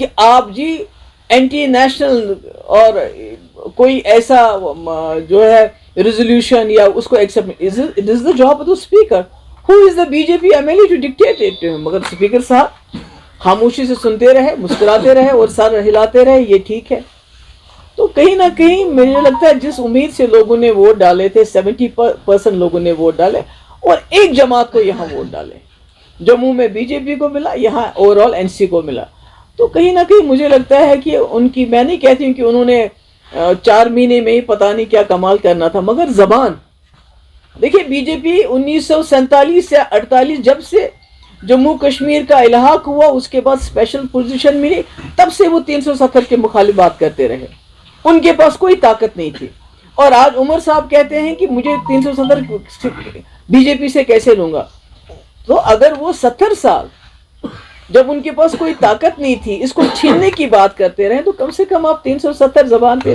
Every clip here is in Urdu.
کہ آپ جی اینٹی نیشنل اور کوئی ایسا جو ہے ریزولوشن یا اس کو accept, it is the job of the speaker. Who is the B J P M L A to dictate it? مگر اسپیکر صاحب خاموشی سے سنتے رہے، مسکراتے رہے اور سر ہلاتے رہے، یہ ٹھیک ہے. تو کہیں نہ کہیں مجھے لگتا ہے جس امید سے لوگوں نے ووٹ ڈالے تھے، 70% لوگوں نے ووٹ ڈالے اور ایک جماعت کو یہاں ووٹ ڈالے، جموں میں بی جے پی کو ملا، یہاں اوور آل این سی کو ملا. تو کہیں نہ کہیں مجھے لگتا ہے کہ ان کی، میں نہیں کہتی ہوں کہ انہوں نے 4 مہینے میں ہی پتہ نہیں کیا کمال کرنا تھا، مگر زبان دیکھیں. بی جے پی 1947 یا 48 جب سے جموں کشمیر کا الحاق ہوا، اس کے بعد اسپیشل پوزیشن ملی، تب سے وہ 370 کے مخالف بات کرتے رہے. ان کے پاس کوئی طاقت نہیں تھی. اور آج عمر صاحب کہتے ہیں کہ مجھے 370 بی جے پی سے کیسے لوں گا. تو اگر وہ 70 سال جب ان کے پاس کوئی طاقت نہیں تھی اس کو چھیننے کی بات کرتے رہے، تو کم سے کم آپ 370 زبان پہ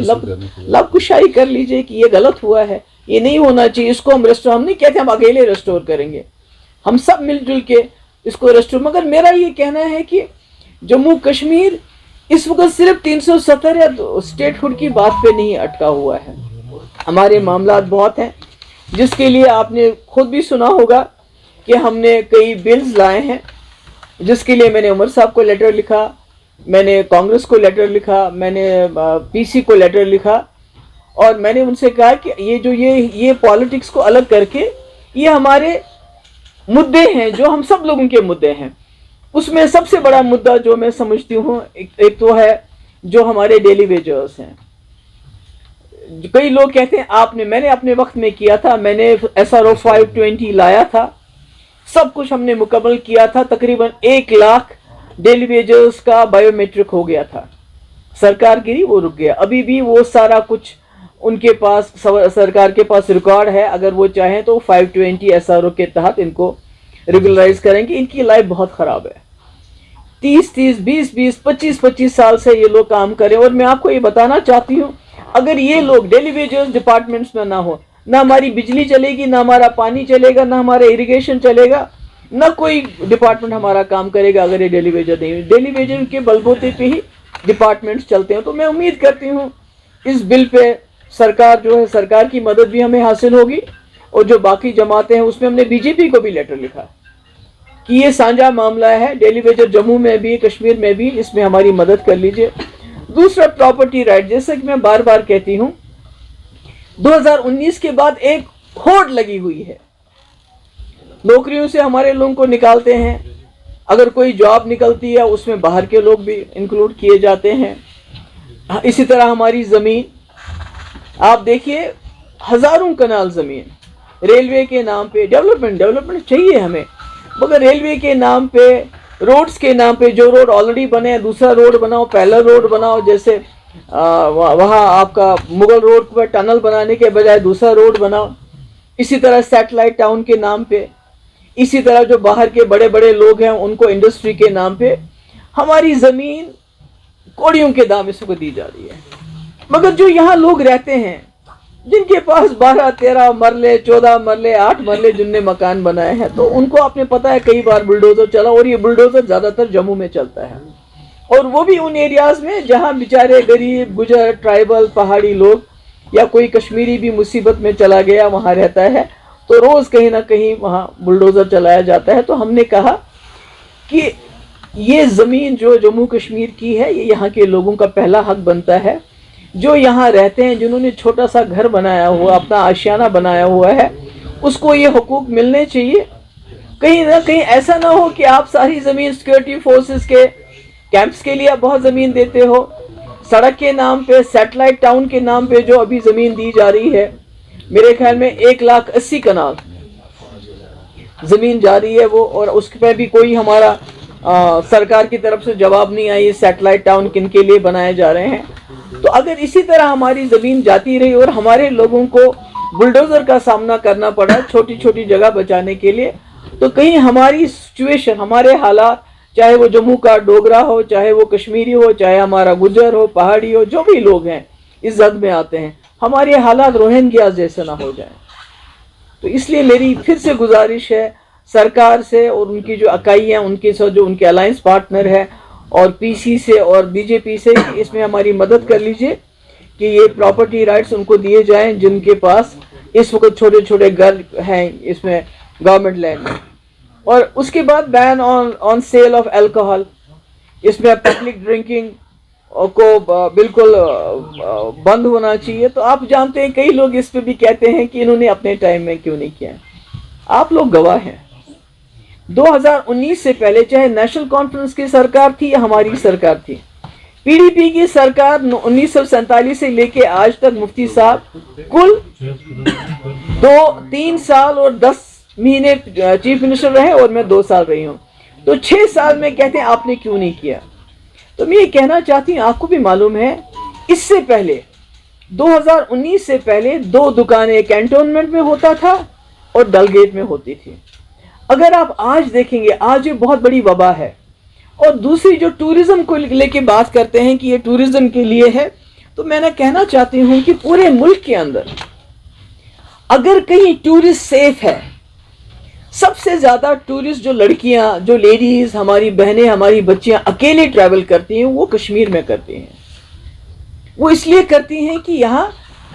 لب کشائی کر لیجئے کہ یہ غلط ہوا ہے، یہ نہیں ہونا چاہیے. اس کو ہم نہیں کہتے ہم اکیلے ریسٹور کریں گے، ہم سب مل جل کے اس کو ریسٹور. مگر میرا یہ کہنا ہے کہ جموں کشمیر اس وقت صرف 370 یا اسٹیٹ ہوڈ کی بات پہ نہیں اٹکا ہوا ہے. ہمارے معاملات بہت ہیں، جس کے لیے آپ نے خود بھی سنا ہوگا کہ ہم نے کئی بلز لائے ہیں، جس کے لیے میں نے عمر صاحب کو لیٹر لکھا، میں نے کانگریس کو لیٹر لکھا، میں نے پی سی کو لیٹر لکھا، اور میں نے ان سے کہا کہ یہ پالیٹکس کو الگ کر کے یہ ہمارے مدعے ہیں جو ہم سب لوگوں کے مدعے ہیں. اس میں سب سے بڑا مدعا جو میں سمجھتی ہوں ایک تو ہے جو ہمارے ڈیلی ویجرز ہیں. کئی لوگ کہتے ہیں میں نے اپنے وقت میں کیا تھا، میں نے SRO 520 لایا تھا، سب کچھ ہم نے مکمل کیا تھا، تقریباً 1 لاکھ ڈیلی ویجرز کا بائیو میٹرک ہو گیا تھا. سرکار گری، وہ رک گیا. ابھی بھی وہ سارا کچھ ان کے پاس، سرکار کے پاس ریکارڈ ہے. اگر وہ چاہیں تو 520 SRO کے تحت ان کو ریگولرائز کریں گے. ان کی لائف بہت خراب ہے. 30 20 25 سال سے یہ لوگ کام کریں. اور میں آپ کو یہ بتانا چاہتی ہوں، اگر یہ لوگ ڈیلی ویجرز ڈپارٹمنٹس میں نہ ہو، نہ ہماری بجلی چلے گی، نہ ہمارا پانی چلے گا، نہ ہمارا اریگیشن چلے گا، نہ کوئی ڈپارٹمنٹ ہمارا کام کرے گا اگر یہ ڈیلی ویجر نہیں. ڈیلی ویجر کے بلبوتے پہ ہی ڈپارٹمنٹس چلتے ہیں. تو میں امید کرتی ہوں اس بل پہ سرکار جو ہے، سرکار کی مدد بھی ہمیں حاصل ہوگی. اور جو باقی جماعتیں ہیں اس میں ہم نے بی جے پی کو بھی لیٹر لکھا کہ یہ سانجھا معاملہ ہے، ڈیلی ویجر جموں میں بھی، کشمیر میں بھی، اس میں ہماری مدد کر لیجئے. دوسرا پراپرٹی رائٹ، جیسا کہ میں بار بار کہتی ہوں، 2019 کے بعد ایک ہوڑ لگی ہوئی ہے. نوکریوں سے ہمارے لوگوں کو نکالتے ہیں. اگر کوئی جاب نکلتی ہے اس میں باہر کے لوگ بھی انکلوڈ کیے جاتے ہیں. اسی طرح ہماری زمین، آپ دیکھیے ہزاروں کنال زمین ریلوے کے نام پہ، ڈیولپمنٹ چاہیے ہمیں، مگر ریلوے کے نام پہ، روڈز کے نام پہ، جو روڈ آلریڈی بنے دوسرا روڈ بناؤ، پہلا روڈ بناؤ. جیسے وہاں آپ کا مغل روڈ پر ٹنل بنانے کے بجائے دوسرا روڈ بناؤ. اسی طرح سیٹلائٹ ٹاؤن کے نام پہ، اسی طرح جو باہر کے بڑے بڑے لوگ ہیں ان کو انڈسٹری کے نام پہ ہماری زمین کوڑیوں کے دام اس کو دی جا رہی ہے. مگر جو یہاں لوگ رہتے ہیں، جن کے پاس 12 13 مرلے 14 مرلے 8 مرلے جن نے مکان بنائے ہیں، تو ان کو آپ نے پتا ہے کئی بار بلڈوزر چلا، اور یہ بلڈوزر زیادہ تر جموں میں چلتا ہے. اور وہ بھی ان ایریاز میں جہاں بیچارے غریب، گجر، ٹرائبل، پہاڑی لوگ، یا کوئی کشمیری بھی مصیبت میں چلا گیا وہاں رہتا ہے، تو روز کہیں نہ کہیں وہاں بلڈوزر چلایا جاتا ہے. تو ہم نے کہا کہ یہ زمین جو جموں کشمیر کی ہے، یہ یہاں کے لوگوں کا پہلا حق بنتا ہے. جو یہاں رہتے ہیں، جنہوں نے چھوٹا سا گھر بنایا ہوا، اپنا آشیانہ بنایا ہوا ہے، اس کو یہ حقوق ملنے چاہیے. کہیں نہ کہیں ایسا نہ ہو کہ آپ ساری زمین سیکورٹی فورسز کے کیمپس کے لیے بہت زمین دیتے ہو. سڑک کے نام پہ، سیٹلائٹ ٹاؤن کے نام پہ جو ابھی زمین دی جا رہی ہے، میرے خیال میں 1,80,000 کنال زمین جا رہی ہے وہ، اور اس پہ بھی کوئی ہمارا سرکار کی طرف سے جواب نہیں آئی. سیٹلائٹ ٹاؤن کن کے لیے بنائے جا رہے ہیں؟ تو اگر اسی طرح ہماری زمین جاتی رہی اور ہمارے لوگوں کو بلڈوزر کا سامنا کرنا پڑا چھوٹی چھوٹی جگہ بچانے کے لیے، تو کہیں ہماری سچویشن، ہمارے حالات، چاہے وہ جموں کا ڈوگرا ہو، چاہے وہ کشمیری ہو، چاہے ہمارا گجر ہو، پہاڑی ہو، جو بھی لوگ ہیں اس زد میں آتے ہیں، ہمارے حالات روہنگیا جیسے نہ ہو جائیں. تو اس لیے میری پھر سے گزارش ہے سرکار سے اور ان کی جو اکائی ہیں، ان کے ساتھ جو ان کے الائنس پارٹنر ہے، اور پی سی سے اور بی جے پی سے اس میں ہماری مدد کر لیجئے کہ یہ پراپرٹی رائٹس ان کو دیے جائیں جن کے پاس اس وقت چھوٹے چھوٹے گھر ہیں اس میں گورنمنٹ لینڈ میں. اور اس کے بعد بین آن سیل آف الکوہل، اس میں پبلک ڈرنکنگ کو بالکل بند ہونا چاہیے. تو آپ جانتے ہیں کئی لوگ اس پہ بھی کہتے ہیں کہ انہوں نے اپنے ٹائم میں کیوں نہیں کیا. آپ لوگ گواہ ہیں 2019 سے پہلے چاہے نیشنل کانفرنس کی سرکار تھی یا ہماری سرکار تھی، پی ڈی پی کی سرکار 1947 سے لے کے آج تک مفتی صاحب کل 3 سال اور 10 مہینے چیف منسٹر رہے اور میں 2 سال رہی ہوں. تو 6 سال میں کہتے ہیں آپ نے کیوں نہیں کیا. تو میں یہ کہنا چاہتی ہوں، آپ کو بھی معلوم ہے اس سے پہلے 2019 سے پہلے 2 دکانیں کینٹونمنٹ میں ہوتا تھا اور ڈل گیٹ میں ہوتی تھی. اگر آپ آج دیکھیں گے آج یہ بہت بڑی وبا ہے. اور دوسری جو ٹورزم کو لے کے بات کرتے ہیں کہ یہ ٹورزم کے لیے ہے، تو میں نے کہنا چاہتی ہوں کہ پورے ملک کے اندر اگر کہیں ٹورسٹ سیف ہے، سب سے زیادہ ٹورسٹ جو لڑکیاں، جو لیڈیز، ہماری بہنیں، ہماری بچیاں اکیلے ٹریول کرتی ہیں وہ کشمیر میں کرتی ہیں. وہ اس لیے کرتی ہیں کہ یہاں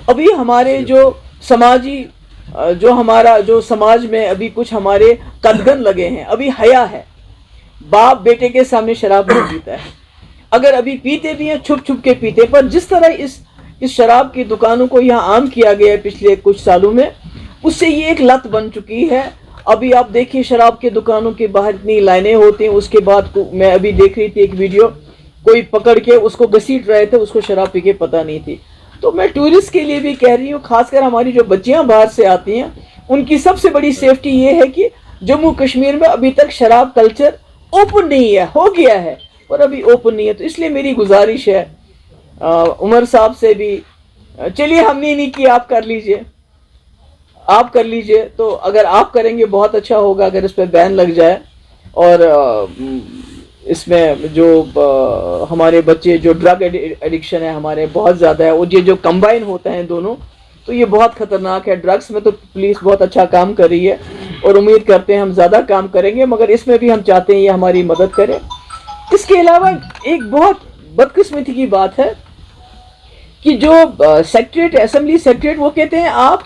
ابھی ہمارے جو سماجی جو سماج میں ابھی کچھ ہمارے قدغن لگے ہیں، ابھی حیا ہے. باپ بیٹے کے سامنے شراب نہیں پیتا ہے، اگر ابھی پیتے بھی ہیں چھپ چھپ کے پیتے. پر جس طرح اس شراب کی دکانوں کو یہاں عام کیا گیا ہے پچھلے کچھ سالوں میں، اس سے یہ ایک لت بن چکی ہے. ابھی آپ دیکھیے شراب کے دکانوں کے باہر اتنی لائنیں ہوتی ہیں. اس کے بعد میں ابھی دیکھ رہی تھی ایک ویڈیو، کوئی پکڑ کے اس کو گھسیٹ رہے تھے، اس کو شراب پی کے پتہ نہیں تھی. تو میں ٹورسٹ کے لیے بھی کہہ رہی ہوں، خاص کر ہماری جو بچیاں باہر سے آتی ہیں ان کی سب سے بڑی سیفٹی یہ ہے کہ جموں کشمیر میں ابھی تک شراب کلچر اوپن نہیں ہے. ہو گیا ہے اور ابھی اوپن نہیں ہے. تو اس لیے میری گزارش ہے عمر صاحب سے بھی، چلیے ہم نے نہیں کیا، آپ کر لیجئے، آپ کر لیجئے. تو اگر آپ کریں گے بہت اچھا ہوگا اگر اس پہ بین لگ جائے. اور اس میں جو ہمارے بچے جو ڈرگ ایڈکشن ہے ہمارے بہت زیادہ ہے، اور یہ جو کمبائن ہوتے ہیں دونوں تو یہ بہت خطرناک ہے. ڈرگس میں تو پولیس بہت اچھا کام کر رہی ہے اور امید کرتے ہیں ہم زیادہ کام کریں گے، مگر اس میں بھی ہم چاہتے ہیں یہ ہماری مدد کرے. اس کے علاوہ ایک بہت بدقسمتی کی بات ہے کہ جو سیکریٹریٹ، اسمبلی سیکریٹریٹ، وہ کہتے ہیں آپ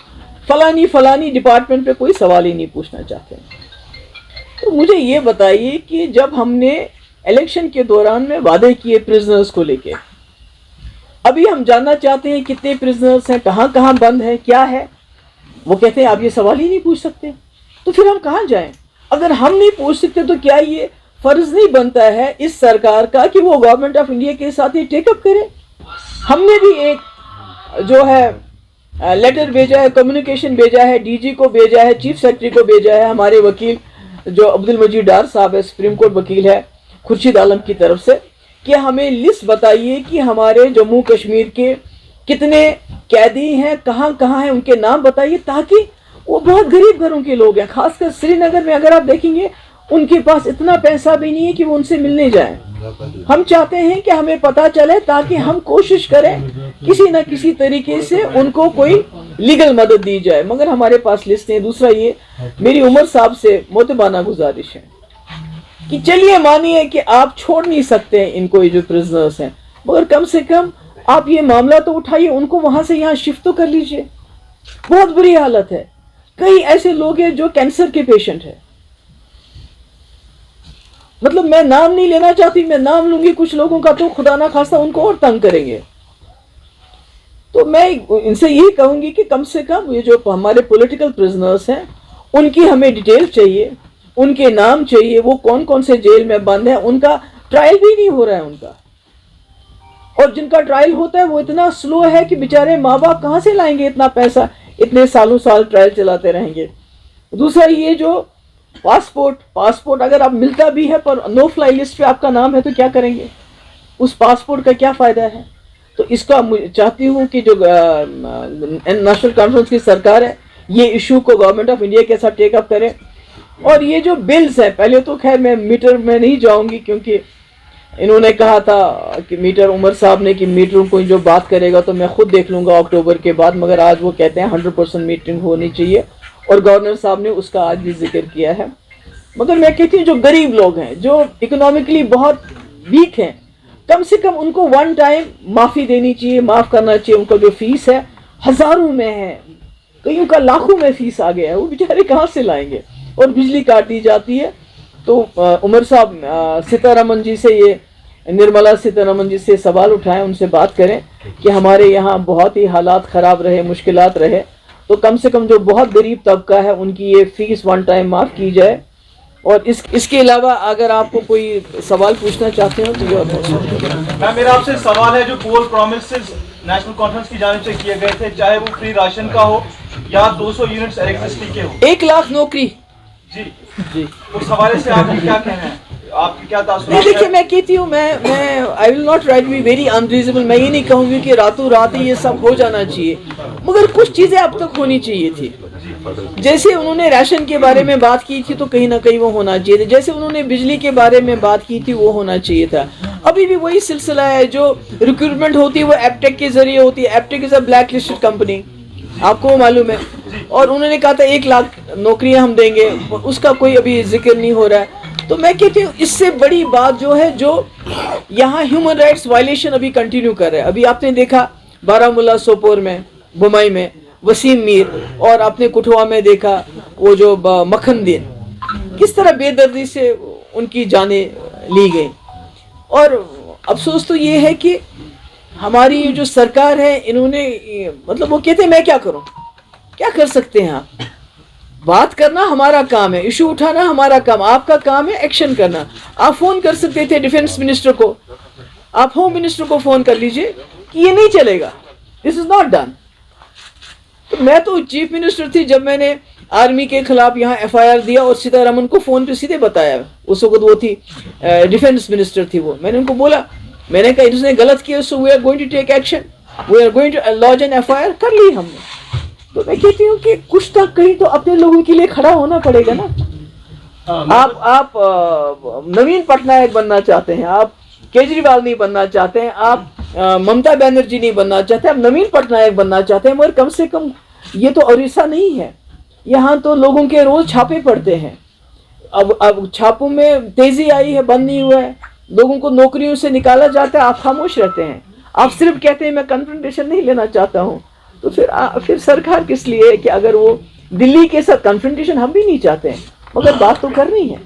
فلانی ڈپارٹمنٹ پہ کوئی سوال ہی نہیں پوچھنا چاہتے. تو مجھے یہ بتائیے کہ جب ہم نے الیکشن کے دوران میں وعدے کیے پرزنرز کو لے کے، ابھی ہم جاننا چاہتے ہیں کتنے پرزنرز ہیں، کہاں کہاں بند ہے، کیا ہے. وہ کہتے ہیں آپ یہ سوال ہی نہیں پوچھ سکتے. تو پھر ہم کہاں جائیں؟ اگر ہم نہیں پوچھ سکتے تو کیا یہ فرض نہیں بنتا ہے اس سرکار کا کہ وہ گورنمنٹ آف انڈیا کے ساتھ یہ ٹیک اپ کرے؟ ہم نے بھی ایک جو ہے لیٹر بھیجا ہے، کمیونیکیشن بھیجا ہے، ڈی جی کو بھیجا ہے، چیف سیکرٹری کو بھیجا ہے. ہمارے وکیل جو عبد المجید ڈار صاحب ہے، سپریم کورٹ وکیل ہے، خورشید عالم کی طرف سے، کہ ہمیں لسٹ بتائیے کہ ہمارے جموں کشمیر کے کتنے قیدی ہیں، کہاں کہاں ہیں، ان کے نام بتائیے، تاکہ وہ بہت غریب گھروں کے لوگ ہیں. خاص کر سری نگر میں اگر آپ دیکھیں گے ان کے پاس اتنا پیسہ بھی نہیں ہے کہ وہ ان سے ملنے جائیں. ہم چاہتے ہیں کہ ہمیں پتہ چلے تاکہ ہم کوشش کریں کسی نہ کسی طریقے سے ان کو کوئی لیگل مدد دی جائے، مگر ہمارے پاس لسٹ نہیں. دوسرا یہ میری عمر صاحب سے مؤدبانہ گزارش ہے کہ چلیے مانیے کہ آپ چھوڑ نہیں سکتے ہیں ان کو، یہ جو پرزنرز ہیں، مگر کم سے کم آپ یہ معاملہ تو اٹھائیے، ان کو وہاں سے یہاں شفٹ تو کر لیجئے. بہت بری حالت ہے. کئی ایسے لوگ ہیں جو کینسر کے پیشنٹ ہیں. مطلب میں نام نہیں لینا چاہتی، میں نام لوں گی کچھ لوگوں کا تو خدا نہ خواستہ ان کو اور تنگ کریں گے. تو میں ان سے یہی کہوں گی کہ کم سے کم یہ جو ہمارے پولیٹیکل پرزنرز ہیں ان کی ہمیں ڈیٹیل چاہیے، ان کے نام چاہیے، وہ کون کون سے جیل میں بند ہیں. ان کا ٹرائل بھی نہیں ہو رہا ہے ان کا، اور جن کا ٹرائل ہوتا ہے وہ اتنا سلو ہے کہ بیچارے ماں باپ کہاں سے لائیں گے اتنا پیسہ، اتنے سالوں سال ٹرائل چلاتے رہیں گے. دوسرا یہ جو پاسپورٹ اگر آپ ملتا بھی ہے پر نو فلائی لسٹ پہ آپ کا نام ہے تو کیا کریں گے؟ اس پاسپورٹ کا کیا فائدہ ہے؟ تو اس کا چاہتی ہوں کہ جو نیشنل کانفرنس کی سرکار ہے یہ ایشو کو گورنمنٹ آف انڈیا کے ساتھ ٹیک اپ کرے. اور یہ جو بلز ہیں، پہلے تو خیر میں میٹر میں نہیں جاؤں گی کیونکہ انہوں نے کہا تھا کہ میٹر، عمر صاحب نے کہ میٹروں کو جو بات کرے گا تو میں خود دیکھ لوں گا اکتوبر کے بعد، مگر آج وہ کہتے ہیں 100% میٹنگ ہونی چاہیے اور گورنر صاحب نے اس کا آج بھی ذکر کیا ہے. مگر میں کہتی ہوں جو غریب لوگ ہیں، جو اکنامکلی بہت ویک ہیں, کم سے کم ان کو ون ٹائم معافی دینی چاہیے, معاف کرنا چاہیے. ان کا جو فیس ہے ہزاروں میں ہے, کئیوں کا لاکھوں میں فیس آ گیا ہے, وہ بیچارے کہاں سے لائیں گے؟ اور بجلی کاٹ دی جاتی ہے. تو عمر صاحب سیتارمن جی سے, یہ نرملا سیتارمن جی سے سوال اٹھائیں, ان سے بات کریں کہ ہمارے یہاں بہت ہی حالات خراب رہے, مشکلات رہے, تو کم سے کم جو بہت غریب طبقہ ہے ان کی یہ فیس ون ٹائم معاف کی جائے. اور اس کے علاوہ اگر آپ کو کوئی سوال پوچھنا چاہتے ہو تو میں میرا آپ سے سوال ہے, جو پول پرومسز نیشنل کانفرنس کی جانب سے کیے گئے تھے, چاہے وہ فری راشن کا ہو یا 200 یونٹس الیکٹرسٹی کے ہو, 1 لاکھ نوکری, جی اس حوالے سے آپ کی کیا کہنا ہے, آپ کی کیا تاثرات؟ دیکھیے میں کہتی ہوں, میں I will not try to be very unreasonable, میں یہ نہیں کہوں گی کہ راتوں رات یہ سب ہو جانا چاہیے, مگر کچھ چیزیں اب تک ہونی چاہیے تھی. جیسے انہوں نے راشن کے بارے میں بات کی تھی تو کہیں نہ کہیں وہ ہونا چاہیے تھا. جیسے انہوں نے بجلی کے بارے میں بات کی تھی وہ ہونا چاہیے تھا. ابھی بھی وہی سلسلہ ہے, جو ریکروٹمنٹ ہوتی ہے وہ ایپٹیک کے ذریعے ہوتی ہے. ایپٹیک از اے بلیک لسٹڈ کمپنی, آپ کو معلوم ہے, اور انہوں نے کہا تھا 1 لاکھ نوکریاں ہم دیں گے, اس کا کوئی ابھی ذکر نہیں ہو رہا ہے. تو میں کہتی ہوں اس سے بڑی بات جو ہے, جو یہاں ہیومن رائٹس وائلیشن ابھی کنٹینیو کر رہے ہیں. ابھی آپ نے دیکھا بارہ سوپور میں, بمائی میں وسیم میر, اور اپنے کٹھوا میں دیکھا وہ جو مکھن دین, کس طرح بے دردی سے ان کی جانیں لی گئیں. اور افسوس تو یہ ہے کہ ہماری جو سرکار ہے, انہوں نے مطلب وہ کہتے ہیں میں کیا کروں, کیا کر سکتے ہیں آپ؟ بات کرنا ہمارا کام ہے, ایشو اٹھانا ہمارا کام, آپ کا کام ہے ایکشن کرنا. آپ فون کر سکتے تھے ڈیفنس منسٹر کو, آپ ہوم منسٹر کو فون کر لیجئے کہ یہ نہیں چلے گا, دس از ناٹ ڈن. تو میں تو چیف منسٹر تھی جب میں نے آرمی کے خلاف یہاں FIR دیا, اور سیتارمن کو فون پہ سیدھے بتایا. اس وقت وہ تھی ڈیفنس منسٹر تھی وہ, میں نے ان کو بولا, میں نے کہا اس نے غلط کیا, so we are going to take action, we are going to launch an FIR. کر لی ہم نے. تو میں کہتی ہوں کہ کچھ تک کہیں تو اپنے لوگوں کے لیے کھڑا ہونا پڑے گا نا. آپ نوین پٹنائک بننا چاہتے ہیں, آپ کیجریوال نہیں بننا چاہتے ہیں, آپ ممتا بینرجی نہیں بننا چاہتے, آپ نوین پٹنائک بننا چاہتے ہیں, مگر کم سے کم یہ تو اڑیسہ نہیں ہے. یہاں تو لوگوں کے روز چھاپے پڑتے ہیں. اب چھاپوں میں تیزی آئی ہے, بند نہیں ہوا ہے. لوگوں کو نوکریوں سے نکالا جاتا ہے, آپ خاموش رہتے ہیں. آپ صرف کہتے ہیں میں کنفرنٹیشن نہیں لینا چاہتا ہوں. تو پھر سرکار کس لیے ہے کہ اگر وہ دلی کے ساتھ کنفرنٹیشن ہم بھی نہیں چاہتے ہیں, مگر بات تو کرنی ہے.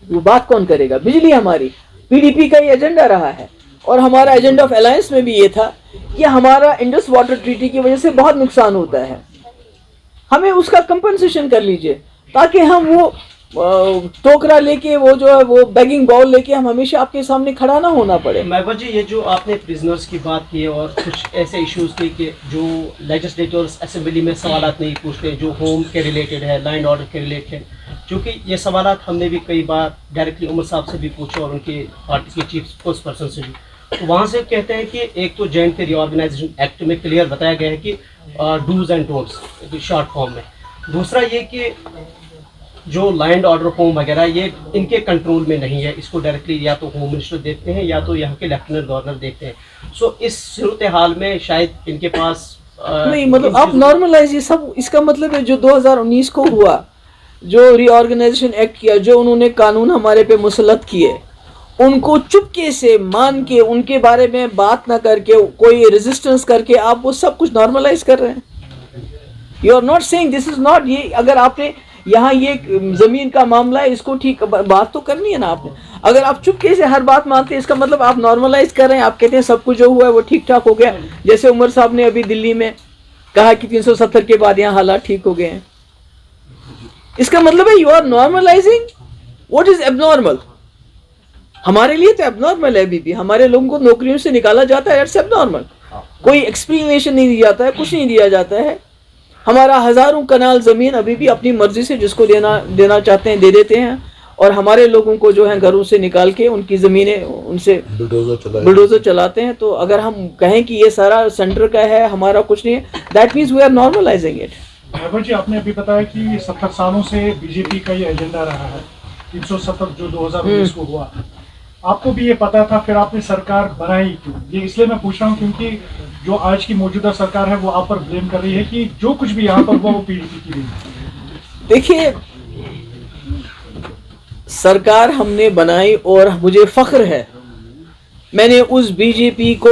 وہ بات کون کرے گا؟ بجلی ہماری PDP کا یہ ایجنڈا رہا ہے, اور ہمارا ایجنڈا آف الائنس میں بھی یہ تھا کہ ہمارا انڈس واٹر ٹریٹی کی وجہ سے بہت نقصان ہوتا ہے, ہمیں اس کا کمپنسیشن کر لیجئے, تاکہ ہم وہ ٹوکرا لے کے, وہ جو ہے وہ بیگنگ باؤل لے کے ہم ہمیشہ آپ کے سامنے کھڑا نہ ہونا پڑے. محبوب جی, یہ جو آپ نے پرزنرز کی بات کی اور کچھ ایسے ایشوز کی کہ جو لیجسلیٹرز اسمبلی میں سوالات نہیں پوچھتے, جو ہوم کے ریلیٹڈ ہے, لینڈ آرڈر کے ریلیٹڈ ہے, چونکہ یہ سوالات ہم نے بھی کئی بار ڈائریکٹلی عمر صاحب سے بھی پوچھے اور ان کے پارٹی کے چیف اسپوکس پرسن سے بھی. تو وہاں سے کہتے ہیں کہ ایک تو جے اینڈ کے ری آرگنائزیشن ایکٹ میں کلیئر بتایا گیا ہے کہ dos and don'ts short form میں. دوسرا یہ کہ جو لینڈ آرڈر ہوم وغیرہ یہ ان کے کنٹرول میں نہیں ہے, اس کو ڈائریکٹلی یا تو ہوم منسٹر دیکھتے ہیں یا تو یہاں کے لیفٹیننٹ گورنر دیکھتے ہیں. سو اس صورتحال میں شاید ان کے پاس نہیں, مطلب آپ نارملائز, یہ سب اس کا مطلب ہے جو 2019 کو ہوا, جو ری آرگنائزیشن ایکٹ کیا, جو انہوں نے قانون ہمارے پہ مسلط کیے, ان کو چپکے سے مان کے, ان کے بارے میں بات نہ کر کے, کوئی ریزسٹنس کر کے آپ وہ سب کچھ نارملائز کر رہے ہیں. You are not seeing this is not, یہ اگر آپ نے یہاں یہ زمین کا معاملہ ہے, اس کو ٹھیک بات تو کرنی ہے نا آپ نے. اگر آپ چپکے سے ہر بات مانتے ہیں, اس کا مطلب آپ نارملائز کر رہے ہیں, آپ کہتے ہیں سب کچھ جو ہوا ہے وہ ٹھیک ٹھاک ہو گیا. جیسے عمر صاحب نے ابھی دلی میں کہا کہ 370 کے بعد یہاں حالات ٹھیک ہو گئے ہیں. اس کا مطلب ہے you are normalising what is abnormal. ہمارے لیے تو ایب نارمل ہے, ابھی بھی ہمارے لوگوں کو نوکریوں سے نکالا جاتا ہے, اٹس ایب نارمل. کوئی ایکسپلینیشن نہیں دیا جاتا ہے, کچھ نہیں دیا جاتا ہے. ہمارا ہزاروں کنال زمین ابھی بھی اپنی مرضی سے جس کو دینا چاہتے ہیں دے دیتے ہیں, اور ہمارے لوگوں کو جو ہے گھروں سے نکال کے ان کی زمینیں ان سے بلڈوزر چلاتے ہیں. تو اگر ہم کہیں کہ یہ سارا سینٹر کا ہے, ہمارا کچھ نہیں ہے, that means we are normalising it. Mahboob ji, آپ نے ابھی بتایا کہ 70 سالوں سے BJP کا یہ ایجنڈا رہا ہے, 370 جو 2019 کو ہوا. آپ کو بھی یہ پتا تھا, پھر آپ نے سرکار بنائی کیوں؟ یہ اس لیے میں پوچھ رہا ہوں کیونکہ جو آج کی موجودہ سرکار ہے وہ آپ پر بلیم کر رہی ہے کہ جو کچھ بھی یہاں پر ہوا وہ PDP کی رہی. دیکھیے, سرکار ہم نے بنائی اور مجھے فخر ہے میں نے اس BJP کو